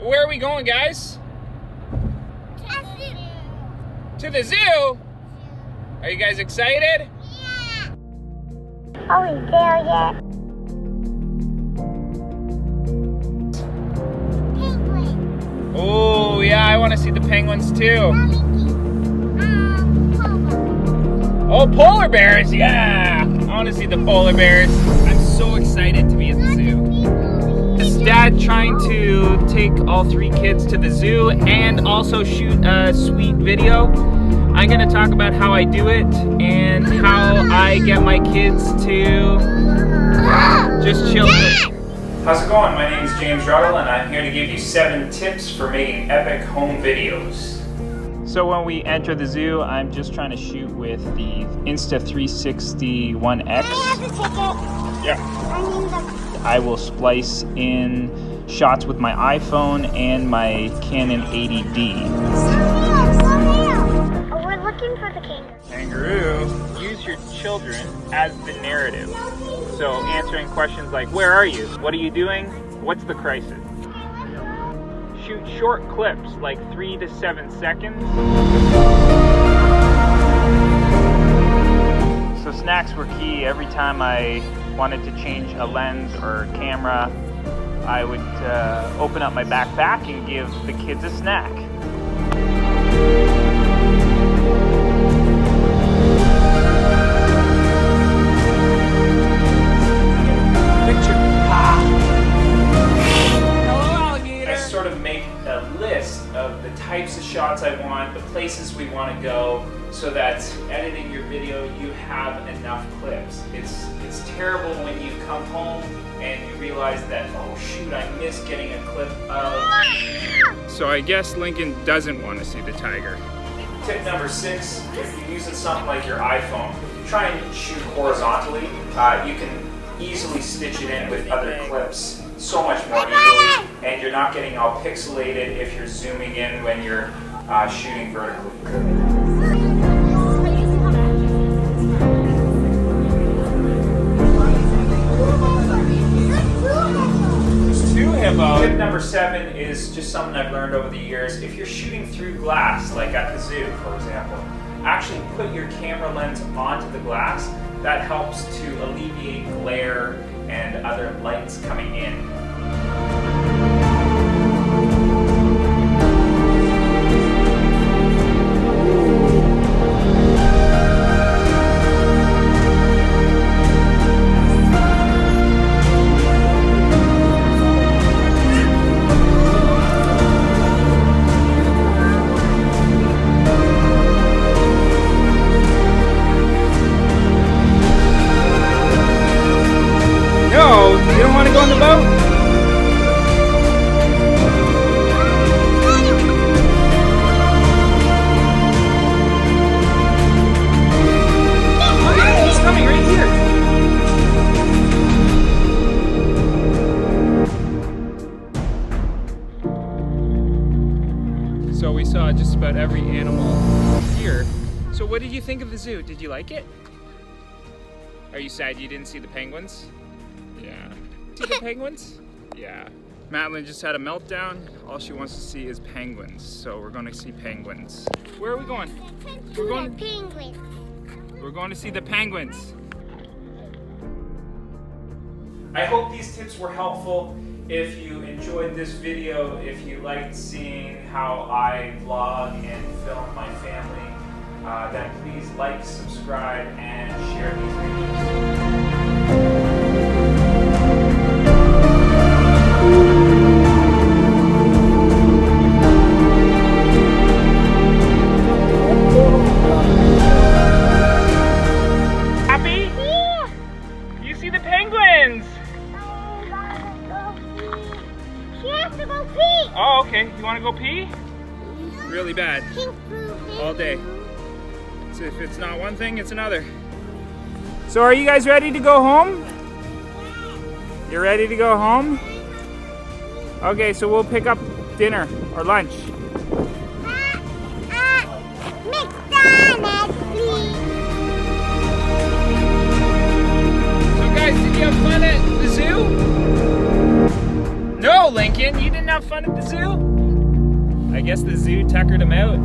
Where are we going, guys? To the zoo? Are you guys excited? Yeah. Are we there yet? Penguin. Oh, yeah, I want to see the penguins too. Oh, polar bears, yeah! I want to see the polar bears. I'm so excited to be at the zoo. Is Dad trying to take all 3 kids to the zoo and also shoot a sweet video? I'm going to talk about how I do it and how I get my kids to just chill. How's it going? My name is James Ruddle and I'm here to give you 7 tips for making epic home videos. So when we enter the zoo, I'm just trying to shoot with the Insta360 1X. Yeah. I will splice in shots with my iPhone and my Canon 80D. We're looking for the kangaroo. Kangaroo, use your children as the narrative. So answering questions like, where are you? What are you doing? What's the crisis? Shoot short clips, like 3 to 7 seconds. So snacks were key. Every time I wanted to change a lens or camera, I would open up my backpack and give the kids a snack. Of the types of shots I want, the places we want to go, so that editing your video you have enough clips. It's terrible when you come home and you realize that, oh shoot, I missed getting a clip of... So I guess Lincoln doesn't want to see the tiger. Tip number 6, if you're using something like your iPhone, try and shoot horizontally. You can easily stitch it in with other clips so much more easily, and you're not getting all pixelated if you're zooming in when you're shooting vertically. There's 2 hippos. Tip number 7 is just something I've learned over the years. If you're shooting through glass, like at the zoo, for example, actually put your camera lens onto the glass. That helps to alleviate glare and other lights coming in. You don't want to go on the boat? Oh yeah, he's coming right here. So we saw just about every animal here. So what did you think of the zoo? Did you like it? Are you sad you didn't see the penguins? Yeah. See the penguins? Yeah. Madeline just had a meltdown. All she wants to see is penguins. So we're going to see penguins. Where are we going? We're going to penguins. We're going to see the penguins. I hope these tips were helpful. If you enjoyed this video, if you liked seeing how I vlog and film my family, then please like, subscribe, and share these videos. Oh, okay. You want to go pee? Really bad. All day. So if it's not one thing, it's another. So are you guys ready to go home? You're ready to go home? Okay, so we'll pick up dinner or lunch. McDonald's, please. So guys, did you have fun at the zoo? No, Lincoln, you didn't have fun at the zoo? I guess the zoo tuckered him out.